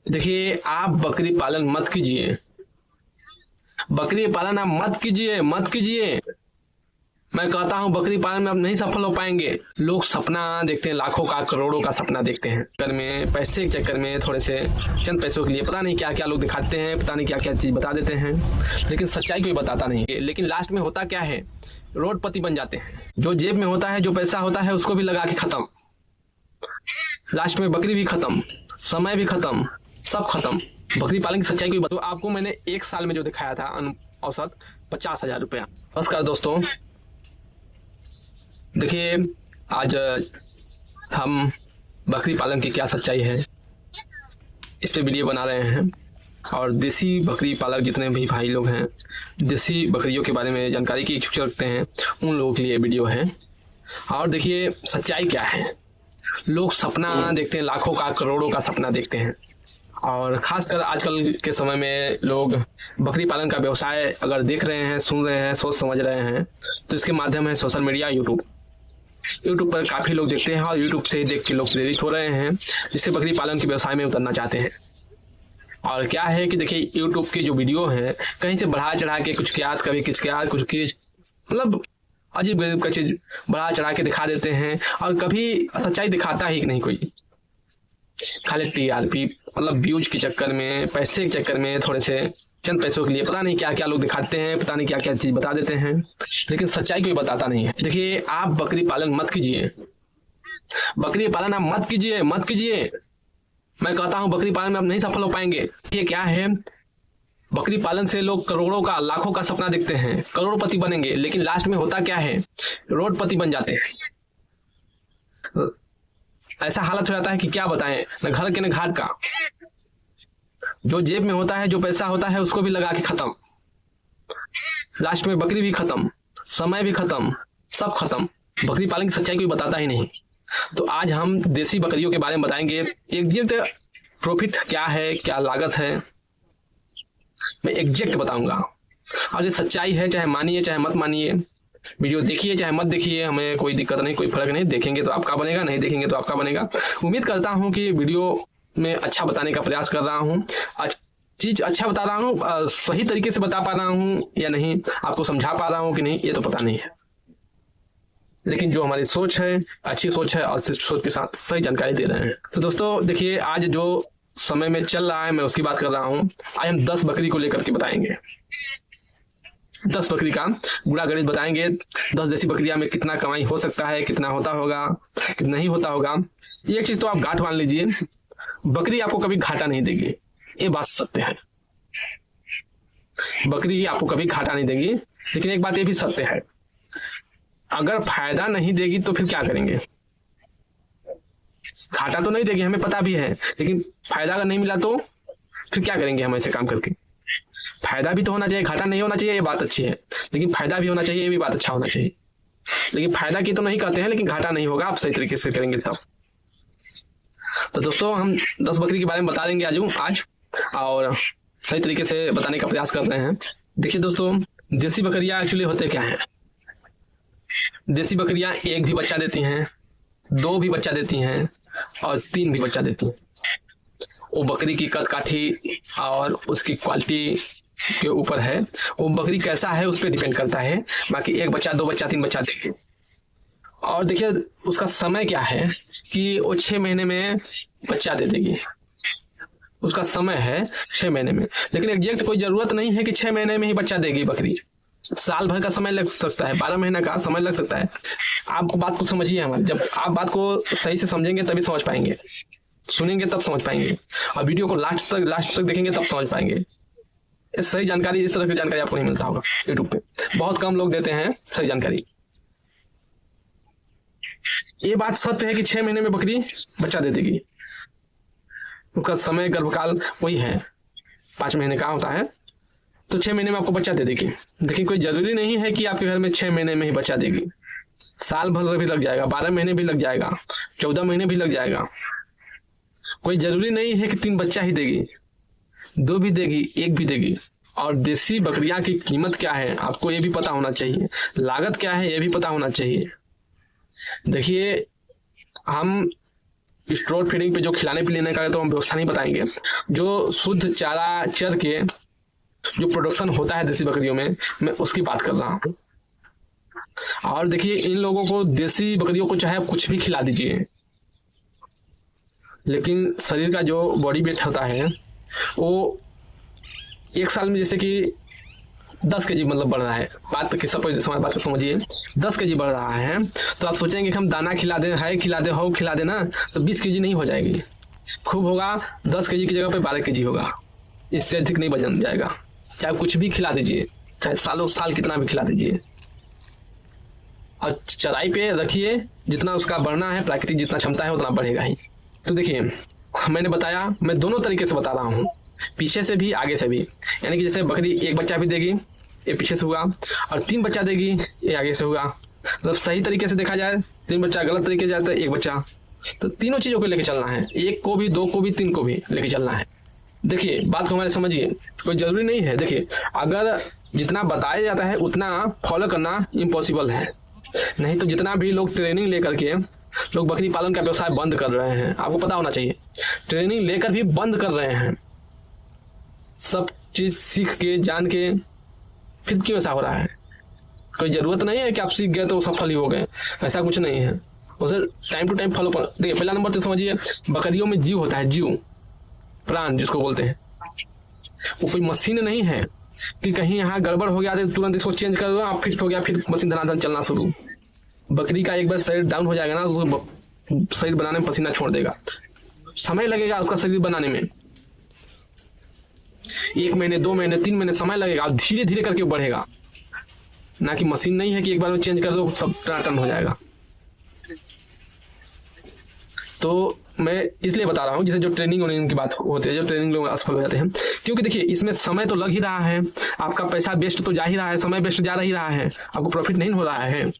देखिए, आप बकरी पालन मत कीजिए। बकरी पालन आप मत कीजिए। मैं कहता हूं बकरी पालन में आप नहीं सफल हो पाएंगे। लोग सपना देखते हैं, लाखों का करोड़ों का सपना देखते हैं, चक्कर में पैसे के चक्कर में थोड़े से चंद पैसों के लिए पता नहीं क्या क्या लोग दिखाते हैं, पता नहीं क्या क्या चीज बता देते हैं, लेकिन सच्चाई कोई बताता नहीं है। लेकिन लास्ट में होता क्या है, रोडपति बन जाते हैं। जो जेब में होता है, जो पैसा होता है, उसको भी लगा के खत्म। लास्ट में बकरी भी खत्म, समय भी खत्म, सब खत्म। बकरी पालन की सच्चाई कोई बताओ। आपको मैंने एक साल में जो दिखाया था औसत 50,000 रुपया। नमस्कार दोस्तों, देखिए आज हम बकरी पालन की क्या सच्चाई है इस पे वीडियो बना रहे हैं। और देसी बकरी पालक जितने भी भाई लोग हैं, देसी बकरियों के बारे में जानकारी की इच्छुक रखते हैं, उन लोगों के लिए वीडियो है। और देखिए सच्चाई क्या है। लोग सपना देखते हैं, लाखों का करोड़ों का सपना देखते हैं। और खासकर आजकल के समय में लोग बकरी पालन का व्यवसाय अगर देख रहे हैं, सुन रहे हैं, सोच समझ रहे हैं, तो इसके माध्यम है सोशल मीडिया, यूट्यूब पर काफ़ी लोग देखते हैं और यूट्यूब से देख के लोग प्रेरित हो रहे हैं, जिससे बकरी पालन के व्यवसाय में उतरना चाहते हैं। और क्या है कि देखिए यूट्यूब की जो वीडियो है, कहीं से बढ़ा चढ़ा के कुछ क्या, कभी कुछ क्या, कुछ किस, मतलब अजीब गरीब का चीज बढ़ा चढ़ा के दिखा देते हैं, और कभी सच्चाई दिखाता ही नहीं कोई। खाली टीआरपी, मतलब व्यूज के चक्कर में, पैसे के चक्कर में, थोड़े से चंद पैसों के लिए पता नहीं क्या क्या लोग दिखाते हैं, पता नहीं क्या क्या चीज बता देते हैं, लेकिन सच्चाई कोई बताता नहीं है। देखिए, आप बकरी पालन मत कीजिए। बकरी पालन आप मत कीजिए। मैं कहता हूं बकरी पालन में आप नहीं सफल हो पाएंगे। ये क्या है, बकरी पालन से लोग करोड़ों का, लाखों का सपना देखते हैं, करोड़पति बनेंगे, लेकिन लास्ट में होता क्या है, रोडपति बन जाते हैं। ऐसा हालत हो जाता है कि क्या बताएं, न घर के न घाट का। जो जेब में होता है, जो पैसा होता है, उसको भी लगा के खत्म। लास्ट में बकरी भी खत्म, समय भी खत्म, सब खत्म। बकरी पालन की सच्चाई कोई बताता ही नहीं। तो आज हम देसी बकरियों के बारे में बताएंगे। एग्जैक्ट प्रॉफिट क्या है, क्या लागत है, मैं एग्जैक्ट बताऊंगा। और ये सच्चाई है, चाहे मानिए चाहे मत मानिए। वीडियो देखिए चाहे मत देखिए, हमें कोई दिक्कत नहीं, कोई फर्क नहीं। देखेंगे तो आपका बनेगा, नहीं देखेंगे तो आपका बनेगा। उम्मीद करता हूं कि वीडियो में अच्छा बताने का प्रयास कर रहा हूं, चीज अच्छा बता रहा हूं, सही तरीके से बता पा रहा हूं या नहीं, आपको समझा पा रहा हूं कि नहीं, ये तो पता नहीं है। लेकिन जो हमारी सोच है, अच्छी सोच है, और सोच के साथ सही जानकारी दे रहे हैं। तो दोस्तों देखिए, आज जो समय में चल रहा है, मैं उसकी बात कर रहा हूं। आज हम 10 बकरी को लेकर के बताएंगे। 10 बकरी का गुणा गणित बताएंगे। 10 देसी बकरियां में कितना कमाई हो सकता है, कितना होता होगा, कितना नहीं होता होगा। ये चीज तो आप गांठ मान लीजिए, बकरी आपको कभी घाटा नहीं देगी, ये बात सत्य है। बकरी आपको कभी घाटा नहीं देगी, लेकिन एक बात ये भी सत्य है, अगर फायदा नहीं देगी तो फिर क्या करेंगे। घाटा तो नहीं देगी, हमें पता भी है, लेकिन फायदा अगर नहीं मिला तो फिर क्या करेंगे हम ऐसे काम करके। फायदा भी तो होना चाहिए, घाटा नहीं होना चाहिए, ये बात अच्छी है, लेकिन फायदा भी होना चाहिए, ये भी बात अच्छा होना चाहिए। लेकिन फायदा की तो नहीं कहते हैं, लेकिन घाटा नहीं होगा, आप सही तरीके से करेंगे तब। तो दोस्तों हम 10 बकरी के बारे में बता देंगे आज, और सही तरीके से बताने का प्रयास कर रहे हैं। देखिए दोस्तों, देसी बकरियां एक्चुअली होते क्या है। देसी बकरियां एक भी बच्चा देती हैं, 2 भी बच्चा देती हैं, और 3 भी बच्चा देती हैं। वो बकरी की कद काठी और उसकी क्वालिटी के ऊपर है, वो बकरी कैसा है उस पर डिपेंड करता है। बाकी 1 बच्चा, 2 बच्चा, 3 बच्चा देगी। और देखिए उसका समय क्या है कि वो 6 महीने में बच्चा दे देगी, उसका समय है 6 महीने में। लेकिन एग्जैक्ट कोई जरूरत नहीं है कि 6 महीने में ही बच्चा देगी बकरी। साल भर का समय लग सकता है, 12 महीने का समय लग सकता है। आप बात को समझिए हमारी, जब आप बात को सही से समझेंगे तभी समझ पाएंगे, सुनेंगे तब समझ पाएंगे, और वीडियो को लास्ट तक देखेंगे तब समझ पाएंगे। इस सही जानकारी, इस तरह की जानकारी आपको नहीं मिलता होगा यूट्यूब पे, बहुत कम लोग देते हैं सही जानकारी। ये बात सत्य है कि 6 महीने में बकरी बच्चा दे देगी। उसका समय गर्भकाल वही है, 5 महीने का होता है, तो 6 महीने में आपको बच्चा दे देगी। देखिए कोई जरूरी नहीं है कि आपके घर में 6 महीने में ही बच्चा देगी, साल भर भी लग जाएगा, 12 महीने भी लग जाएगा, 14 महीने भी लग जाएगा। कोई जरूरी नहीं है कि 3 बच्चा ही देगी, 2 भी देगी, 1 भी देगी। और देसी बकरियां की कीमत क्या है आपको ये भी पता होना चाहिए, लागत क्या है ये भी पता होना चाहिए। देखिए हम स्ट्रोल फीडिंग पे जो खिलाने पिलाने का तो हम व्यवस्था नहीं बताएंगे। जो शुद्ध चारा चर के जो प्रोडक्शन होता है देसी बकरियों में, मैं उसकी बात कर रहा हूँ। और देखिए, इन लोगों को देसी बकरियों को चाहे आप कुछ भी खिला दीजिए, लेकिन शरीर का जो बॉडी वेट होता है वो एक साल में जैसे कि 10 केजी मतलब बढ़ रहा है, बात की सपोज बात को समझिए, 10 केजी बढ़ रहा है, तो आप सोचेंगे कि हम दाना खिला दें, है खिला दे, हो खिला देना, तो 20 केजी नहीं हो जाएगी, खूब होगा 10 केजी की जगह पे 12 केजी होगा, इससे अधिक नहीं वजन जाएगा। चाहे कुछ भी खिला दीजिए, चाहे सालों साल कितना भी खिला दीजिए, और चराई पे रखिए, जितना उसका बढ़ना है प्राकृतिक जितना क्षमता है उतना बढ़ेगा ही। तो देखिए, मैंने बताया, मैं दोनों तरीके से बता रहा हूँ, पीछे से भी आगे से भी, यानी कि जैसे बकरी एक बच्चा भी देगी, ये पीछे से हुआ, और 3 बच्चा देगी, ये आगे से हुआ। मतलब सही तरीके से देखा जाए 3 बच्चा, गलत तरीके से जाए तो 1 बच्चा, तो तीनों चीज़ों को लेके चलना है, 1 को भी, 2 को भी, 3 को भी लेके चलना है। देखिए, बात को हमारे समझिए, कोई ज़रूरी नहीं है। देखिए, अगर जितना बताया जाता है उतना फॉलो करना इम्पॉसिबल है, नहीं तो जितना भी लोग ट्रेनिंग लेकर के लोग बकरी पालन का व्यवसाय बंद कर रहे हैं, आपको पता होना चाहिए, ट्रेनिंग लेकर भी बंद कर रहे हैं। सब चीज़ सीख के जान के फिर क्यों ऐसा हो रहा है? कोई ज़रूरत नहीं है कि आप सीख गए तो सफल ही हो गए, ऐसा कुछ नहीं है। उसे टाइम टू टाइम फॉलो कर। देखिए, पहला नंबर तो समझिए, बकरियों में जीव होता है, जीव प्राण जिसको बोलते हैं। वो कोई मशीन नहीं है कि कहीं यहाँ गड़बड़ हो गया तो तुरंत इसको चेंज कर दो, आप फिट हो गया, फिर मशीन धनाधन चलना शुरू। बकरी का एक बार शरीर डाउन हो जाएगा ना, तो शरीर बनाने में पसीना छोड़ देगा, समय लगेगा उसका शरीर बनाने में, 1 महीने, 2 महीने, 3 महीने समय लगेगा, धीरे धीरे करके बढ़ेगा। ना कि मशीन नहीं है कि एक बार में चेंज कर दो सब टन हो जाएगा। तो मैं इसलिए बता रहा हूँ, जिसे जो ट्रेनिंग की बात होती है, जो ट्रेनिंग लोग असफल हो जाते हैं, क्योंकि देखिए इसमें समय तो लग ही रहा है, आपका पैसा वेस्ट तो जा ही रहा है, समय वेस्ट जा ही रहा है, आपको प्रॉफिट नहीं हो रहा है।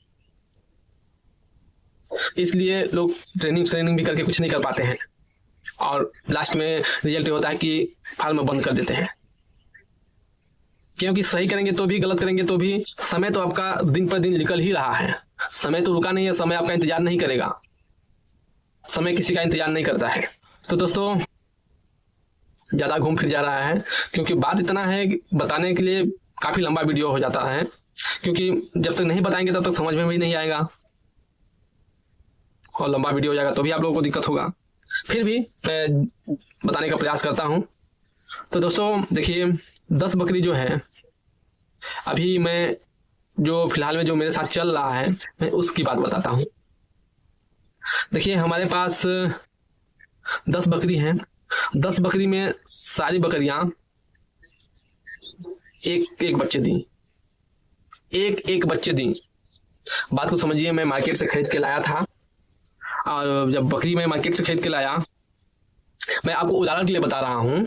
इसलिए लोग ट्रेनिंग भी करके कुछ नहीं कर पाते हैं, और लास्ट में रिजल्ट ये होता है कि फार्म बंद कर देते हैं। क्योंकि सही करेंगे तो भी, गलत करेंगे तो भी, समय तो आपका दिन पर दिन निकल ही रहा है, समय तो रुका नहीं है, समय आपका इंतजार नहीं करेगा, समय किसी का इंतजार नहीं करता है। तो दोस्तों, ज़्यादा घूम फिर जा रहा है, क्योंकि बात इतना है कि बताने के लिए काफ़ी लंबा वीडियो हो जाता है, क्योंकि जब तक नहीं बताएंगे तब तक समझ में भी नहीं आएगा, और लंबा वीडियो हो जाएगा तो भी आप लोगों को दिक्कत होगा। फिर भी मैं बताने का प्रयास करता हूँ। तो दोस्तों देखिए, 10 बकरी जो है, अभी मैं जो फिलहाल में जो मेरे साथ चल रहा है, मैं उसकी बात बताता हूँ। देखिए, हमारे पास 10 बकरी हैं, 10 बकरी में सारी बकरियां एक बच्चे दी, एक बच्चे दी। बात को समझिए, मैं मार्केट से खरीद के लाया था, और जब बकरी मैं मार्केट से खरीद के लाया, मैं आपको उदाहरण के लिए बता रहा हूँ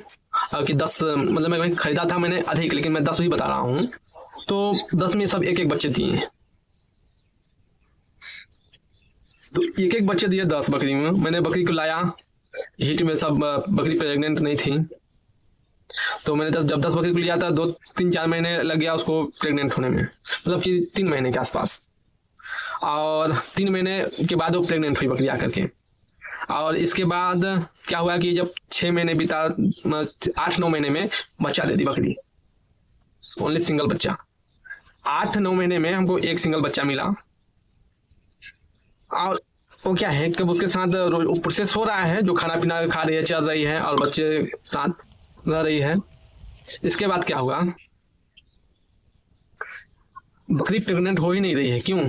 कि 10 मतलब मैं खरीदा था मैंने अधिक, लेकिन मैं 10 ही बता रहा हूँ। तो 10 में सब एक बच्चे दिए, तो एक बच्चे दिए 10 बकरी में। मैंने बकरी को लाया, हीट में सब बकरी प्रेग्नेंट नहीं थी, तो मैंने जब 10 बकरी को लिया था, 2-3-4 महीने लग गया उसको प्रेग्नेंट होने में, मतलब कि 3 महीने के आसपास, और 3 महीने के बाद वो प्रेग्नेंट हुई बकरी आकर के। और इसके बाद क्या हुआ कि जब 6 महीने बीता, 8-9 महीने में बच्चा दे दी बकरी, ओनली सिंगल बच्चा। 8-9 महीने में हमको एक सिंगल बच्चा मिला, और वो क्या है कि उसके साथ प्रोसेस हो रहा है, जो खाना पीना खा रही है, चल रही है, और बच्चे साथ रह रही है। इसके बाद क्या हुआ, बकरी प्रेग्नेंट हो ही नहीं रही है। क्यों?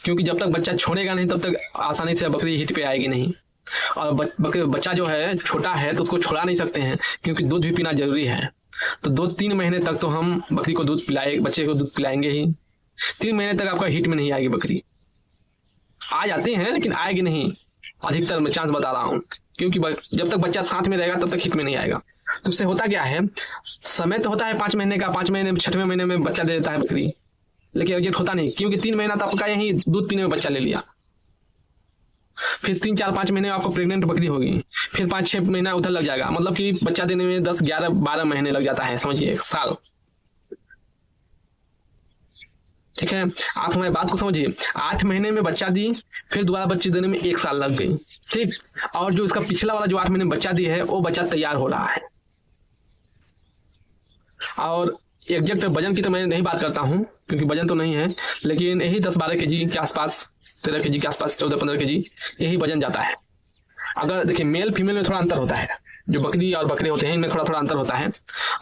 क्योंकि जब तक बच्चा छोड़ेगा नहीं तब तक आसानी से बकरी हिट पे आएगी नहीं, और बच्चा जो है छोटा है तो उसको छोड़ा नहीं सकते हैं, क्योंकि दूध भी पीना जरूरी है। तो 2-3 महीने तक तो हम बकरी को दूध पिलाए, बच्चे को दूध पिलाएंगे ही। 3 महीने तक आपका हिट में नहीं आएगी बकरी, आ जाते हैं लेकिन आएगी नहीं, अधिकतर मैं चांस बता रहा हूँ, क्योंकि जब तक बच्चा साथ में रहेगा तब तक हिट में नहीं आएगा। तो उससे होता क्या है, समय तो होता है 5 महीने का, 5 महीने 6वें महीने में बच्चा दे देता है बकरी, लेकिन एग्जैक्ट होता नहीं, क्योंकि 3 महीना तो आपका यही दूध पीने में बच्चा ले लिया, फिर 3-4-5 महीने आपको प्रेग्नेंट बकरी होगी, फिर 5-6 महीना उधर लग जाएगा, मतलब कि बच्चा देने में 10-11-12 महीने लग जाता है, समझिए 1 साल। ठीक है, आप हमारी बात को समझिए। 8 महीने में बच्चा दी, फिर दोबारा बच्चे देने में 1 साल लग गई, ठीक। और जो इसका पिछला वाला जो 8 महीने में बच्चा दी है, वो बच्चा तैयार हो रहा है। और एग्जैक्ट वजन की तो मैं नहीं बात करता हूँ, क्योंकि वजन तो नहीं है, लेकिन यही 10-12 केजी के आसपास, 13 केजी के आसपास, 14-15 केजी यही वजन जाता है। अगर देखिए मेल फीमेल में थोड़ा अंतर होता है, जो बकरी और बकरे होते हैं इनमें थोड़ा थोड़ा अंतर होता है।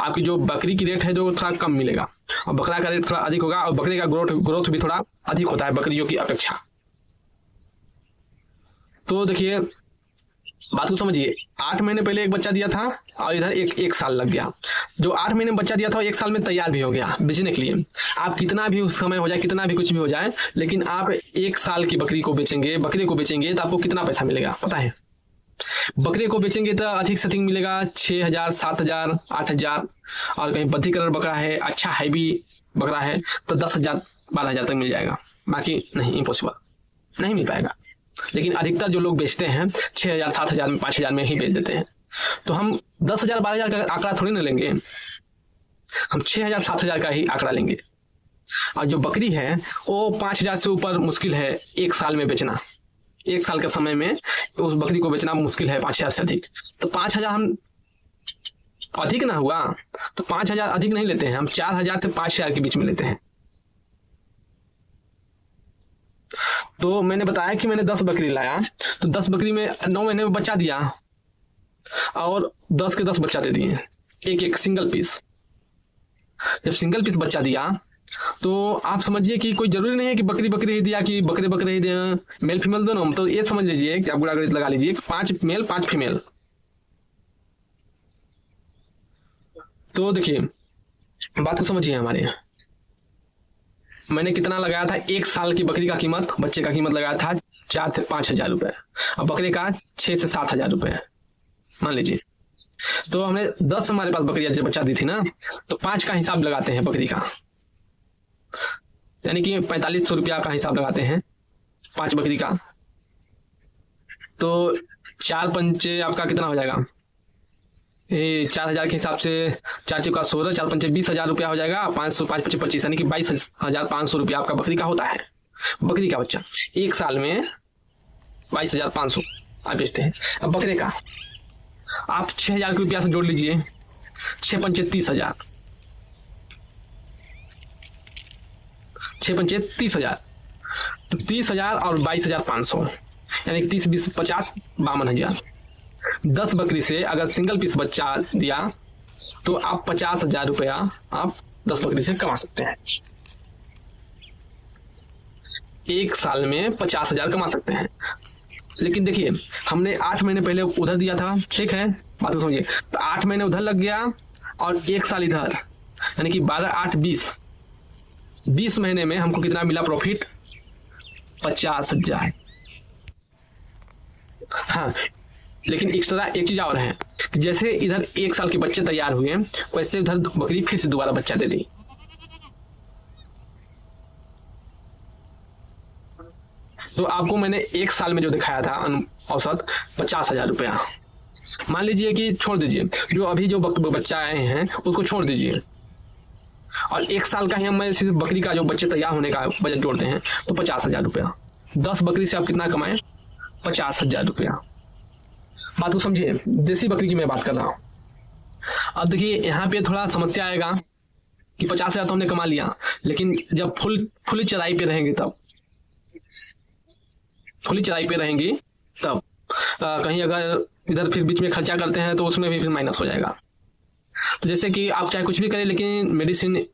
आपकी जो बकरी की रेट है जो थोड़ा कम मिलेगा, और बकरा का रेट थोड़ा अधिक होगा, और बकरे का ग्रोथ भी थोड़ा अधिक होता है बकरियों की अपेक्षा। तो देखिए बात को समझिए, 8 महीने पहले एक बच्चा दिया था और इधर एक साल लग गया। जो 8 महीने में बच्चा दिया था 1 साल में तैयार भी हो गया बेचने के लिए। आप कितना भी उस समय हो जाए, कितना भी कुछ भी हो जाए, लेकिन आप 1 साल की बकरी को बेचेंगे, बकरे को बेचेंगे तो आपको कितना पैसा मिलेगा पता है? बकरे को बेचेंगे तो अधिक से अधिक मिलेगा 6,000, 7,000, 8,000, और कहीं बद्धी कलर बकरा है, अच्छा हैवी बकरा है तो 10,000, 12,000 तक मिल जाएगा। बाकी नहीं, इम्पॉसिबल, नहीं मिल पाएगा। लेकिन अधिकतर जो लोग बेचते हैं 6,000, 7,000 में, 5,000 में ही बेच देते हैं। तो हम 10,000, 12,000 का आंकड़ा थोड़ी ना लेंगे, हम 6,000, 7,000 का ही आंकड़ा लेंगे। और जो बकरी है वो 5,000 से ऊपर मुश्किल है 1 साल में बेचना। 1 साल के समय में उस बकरी को बेचना मुश्किल है 5,000 से अधिक। तो 5,000 हम अधिक ना हुआ, तो 5,000 अधिक नहीं लेते हैं, हम 4,000 से 5,000 के बीच में लेते हैं। तो मैंने बताया कि मैंने 10 बकरी लाया, तो 10 बकरी में 9 महीने में बच्चा दिया और 10 के 10 बच्चा दे दिए, एक सिंगल पीस। जब सिंगल पीस बच्चा दिया तो आप समझिए कि कोई जरूरी नहीं है कि बकरी बकरी ही दिया, कि बकरे ही दिया, मेल फीमेल दोनों। तो ये समझ लीजिए कि आप गुणा गणित लगा लीजिए कि 5 मेल 5 फीमेल। तो देखिए बात को समझिए हमारे, मैंने कितना लगाया था? 1 साल की बकरी का कीमत, बच्चे का कीमत लगाया था 4 से 5,000 रुपए, और बकरे का 6 से 7,000 रुपए मान लीजिए। तो हमने 10 हमारे पास बकरियां जब बच्चा दी थी ना, तो 5 का हिसाब लगाते हैं बकरी का, यानी कि 4,500 रुपया का हिसाब लगाते हैं 5 बकरी का। तो 4 पंचे आपका कितना हो जाएगा? 4,000 के हिसाब से 4 चौका 16, 4 पंचे 20,000 रुपया हो जाएगा। 500, 5 पचे 25, यानी कि 22,500 रुपया आपका बकरी का होता है। बकरी का बच्चा 1 साल में 22,500 आप बेचते हैं। अब बकरे का आप 6,000 रुपया से जोड़ लीजिए, 6 पंचे 30,000, 6 पंचे 30,000, तो 30,000 और 22,500, यानी 30, 20, 50, 52,000। 10 बकरी से अगर सिंगल पीस बच्चा दिया तो आप 50,000 रुपया आप 10 बकरी से कमा सकते हैं। 1 साल में 50,000 कमा सकते हैं। लेकिन देखिए हमने 8 महीने पहले उधर दिया था, ठीक है, बात को समझिए। तो 8 महीने उधर लग गया और 1 साल इधर, यानी कि 12, 8, 20, 20 महीने में हमको कितना मिला प्रॉफिट? 50,000। हाँ, लेकिन एक्स्ट्रा एक चीज और है कि जैसे इधर 1 साल के बच्चे तैयार हुए, वैसे उधर बकरी फिर से दोबारा बच्चा दे दी। तो आपको मैंने 1 साल में जो दिखाया था औसत 50,000 रुपया, मान लीजिए कि छोड़ दीजिए, जो अभी जो बच्चा आए हैं उसको छोड़ दीजिए, और 1 साल का ही हम सिर्फ बकरी का जो बच्चे तैयार होने का बजट जोड़ते हैं तो 50,000 रुपया। 10 बकरी से आप कितना कमाए? 50,000 रुपया। बात को समझिए, देसी बकरी की मैं बात कर रहा हूँ। अब देखिए यहाँ पे थोड़ा समस्या आएगा कि 50,000 तो हमने कमा लिया, लेकिन जब फुली चराई पे रहेंगे तब, फुली चराई पे रहेंगी तब कहीं अगर इधर फिर बीच में खर्चा करते हैं तो उसमें भी फिर माइनस हो जाएगा। तो जैसे कि आप चाहे कुछ भी करें, लेकिन मेडिसिन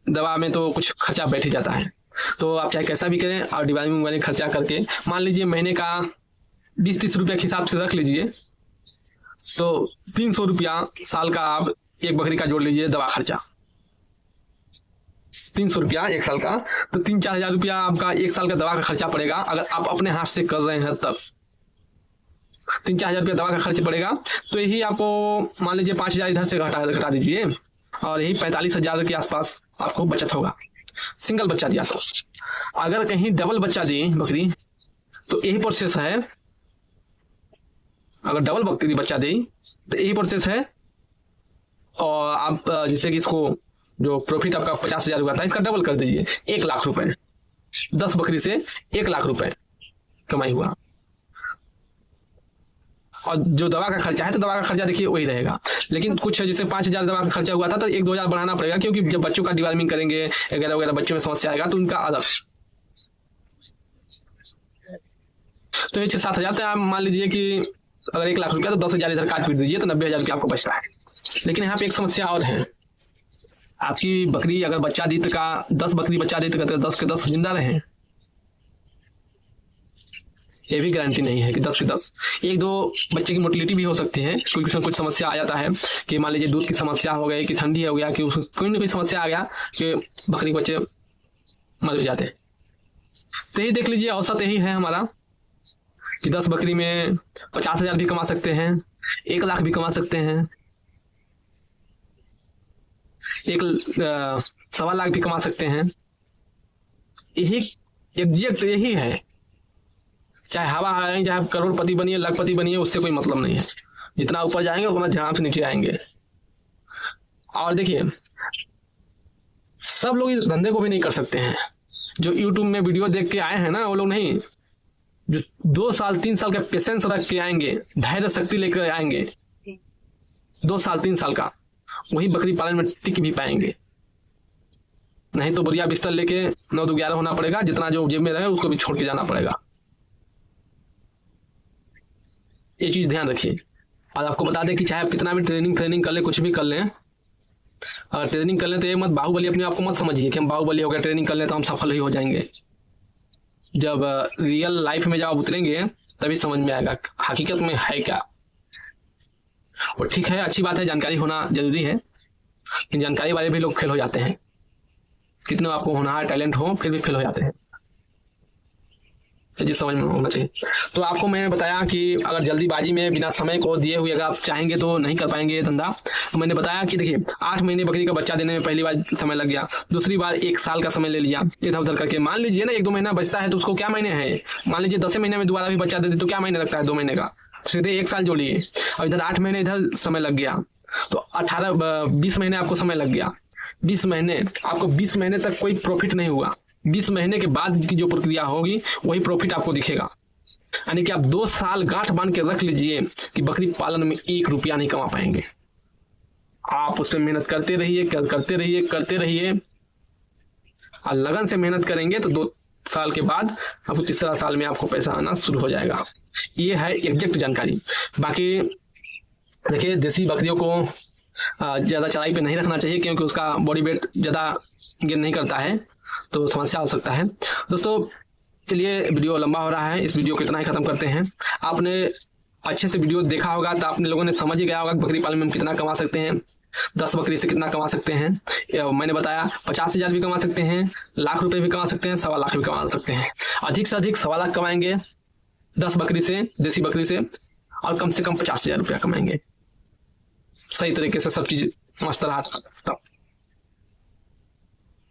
दवा में तो कुछ खर्चा बैठ ही जाता है। तो आप चाहे कैसा भी करें और डिवाइडिंग वाले खर्चा करके मान लीजिए महीने का 20-30 रुपया के हिसाब से रख लीजिए, तो 300 रुपया साल का आप एक बकरी का जोड़ लीजिए दवा खर्चा, 300 रुपया 1 साल का, तो 3-4 हजार रुपया आपका 1 साल का दवा का खर्चा पड़ेगा। अगर आप अपने हाथ से कर रहे हैं तब 3-4 हजार रुपया दवा का खर्च पड़ेगा। तो यही आपको मान लीजिए 5,000 इधर से घटा दीजिए, और यही 45,000 के आसपास आपको बचत होगा सिंगल बच्चा दिया तो। अगर कहीं डबल बच्चा दी बकरी तो यही प्रोसेस है, अगर डबल बकरी बच्चा दे तो यही प्रोसेस है। और आप जैसे कि इसको जो प्रॉफिट आपका 50,000 हुआ था, इसका डबल कर दीजिए, 1 लाख रुपए। 10 बकरी से 1 लाख रुपए कमाई हुआ। और जो दवा का खर्चा है, तो दवा का खर्चा देखिए वही रहेगा, लेकिन कुछ जैसे 5,000 दवा का खर्चा हुआ था तो 1-2 हज़ार बढ़ाना पड़ेगा, क्योंकि जब बच्चों का डिवार्मिंग करेंगे वगैरह वगैरह, बच्चों में समस्या आएगा तो उनका अलग। तो ये 6-7 हज़ार तो आप मान लीजिए कि अगर 1 लाख रुपया तो 10,000 इधर काट पीट दीजिए तो 90,000 रुपया आपको बचता है। लेकिन यहाँ पे एक समस्या और है, आपकी बकरी अगर बच्चा दी का 10 बकरी बच्चा दी तो 10 के 10 जिंदा रहे, ये भी गारंटी नहीं है कि 10 के 10। 1-2 बच्चे की मोटिलिटी भी हो सकती है, कुछ समस्या आ जाता है कि मान लीजिए दूध की समस्या हो गई, कि ठंडी हो गया, कि कोई ना कोई समस्या आ गया कि बकरी बच्चे मर जाते हैं। तो यही देख लीजिए, औसत यही है हमारा कि 10 बकरी में 50,000 भी कमा सकते हैं, 1 लाख भी कमा सकते हैं, 1.25 लाख भी कमा सकते हैं। यही एग्जैक्ट यही है, चाहे हवा आए, चाहे करोड़पति बनिए, लाखपति बनिए, उससे कोई मतलब नहीं है। जितना ऊपर जाएंगे उतना ध्यान से नीचे आएंगे। और देखिए, सब लोग इस धंधे को भी नहीं कर सकते हैं। जो यूट्यूब में वीडियो देख के आए हैं ना, वो लोग नहीं, जो 2 साल 3 साल का पेशेंस रख के आएंगे, धैर्य शक्ति लेकर आएंगे, 2 साल 3 साल का, वही बकरी पालन में टिक भी पाएंगे। नहीं तो बढ़िया बिस्तर लेके 9-2-11 होना पड़ेगा, जितना जो जेब में रहे उसको भी छोड़ के जाना पड़ेगा। ये चीज ध्यान रखिए। और आपको बता दें कि चाहे आप कितना भी ट्रेनिंग कर ले, कुछ भी कर लें, अगर ट्रेनिंग कर लें तो ये मत बाहुबली अपने आप को मत समझिए कि हम बाहुबली हो गए, ट्रेनिंग कर लें तो हम सफल ही हो जाएंगे। जब रियल लाइफ में जब आप उतरेंगे तभी समझ में आएगा हकीकत में है क्या। और ठीक है, अच्छी बात है, जानकारी होना जरूरी है, लेकिन जानकारी वाले भी लोग फेल हो जाते हैं। कितने आपको होनहार टैलेंट हो फिर भी फेल हो जाते हैं, जी समझ में होना चाहिए। तो आपको मैंने बताया कि अगर जल्दीबाजी में बिना समय को दिए हुए अगर आप चाहेंगे तो नहीं कर पाएंगे ये धंधा। तो मैंने बताया कि देखिए, 8 महीने बकरी का बच्चा देने में पहली बार समय लग गया, दूसरी बार 1 साल का समय ले लिया इधर उधर करके। मान लीजिए ना 1-2 महीना बचता है तो उसको क्या महीने हैं, मान लीजिए 10 महीने में दोबारा भी बच्चा दे दे तो क्या महीने लगता है, 2 महीने का, सीधे 1 साल जोड़िए। और इधर 8 महीने इधर समय लग गया तो 20 महीने आपको समय लग गया। 20 महीने आपको 20 महीने तक कोई प्रॉफिट नहीं हुआ, 20 महीने के बाद की जो प्रक्रिया होगी वही प्रॉफिट आपको दिखेगा। यानी कि आप 2 साल गांठ बांध के रख लीजिए कि बकरी पालन में 1 रुपया नहीं कमा पाएंगे। आप उस पर मेहनत करते रहिए और लगन से मेहनत करेंगे तो 2 साल के बाद आपको तीसरा साल में आपको पैसा आना शुरू हो जाएगा। ये है एग्जैक्ट जानकारी। बाकी देखिए, देसी बकरियों को ज़्यादा चढ़ाई पे नहीं रखना चाहिए, क्योंकि उसका बॉडी वेट ज़्यादा गेन नहीं करता है, तो समस्या हो सकता है। दोस्तों चलिए, वीडियो लंबा हो रहा है, इस वीडियो को इतना ही खत्म करते हैं। आपने अच्छे से वीडियो देखा होगा तो आपने लोगों ने समझ ही गया होगा बकरी पालन में हम कितना कमा सकते हैं, 10 बकरी से कितना कमा सकते हैं। मैंने बताया 50,000 भी कमा सकते हैं, लाख रुपए भी कमा सकते हैं, 1.25 लाख भी कमा सकते हैं। अधिक से अधिक 1.25 लाख कमाएंगे 10 बकरी से, देसी बकरी से, और कम से कम 50,000 रुपया कमाएंगे। सही तरीके से सब चीज मस्त रहा तब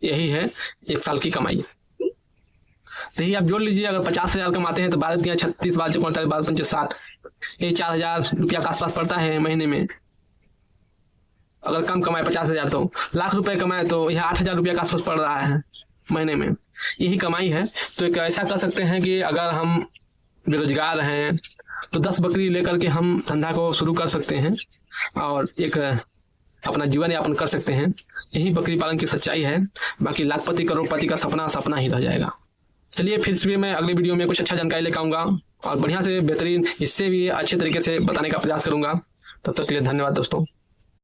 यही है 1 साल की कमाई। तो यही आप जोड़ लीजिए, अगर 50,000 कमाते हैं तो 12 36, 12 45, 12 पंचे 60, ये 4,000 रुपया के आसपास पड़ता है महीने में। अगर कम कमाए 50,000 तो लाख रुपए कमाए तो यह 8,000 रुपया के आसपास पड़ रहा है महीने में, यही कमाई है। तो एक ऐसा कर सकते हैं कि अगर हम बेरोजगार हैं तो 10 बकरी लेकर के हम धंधा को शुरू कर सकते हैं और एक अपना जीवन यापन कर सकते हैं। यही बकरी पालन की सच्चाई है। बाकी लाखपति करोड़पति का सपना ही रह जाएगा। चलिए, फिर से मैं अगले वीडियो में कुछ अच्छा जानकारी लेकर आऊंगा और बढ़िया से बेहतरीन, इससे भी अच्छे तरीके से बताने का प्रयास करूंगा। तब तक के लिए धन्यवाद दोस्तों।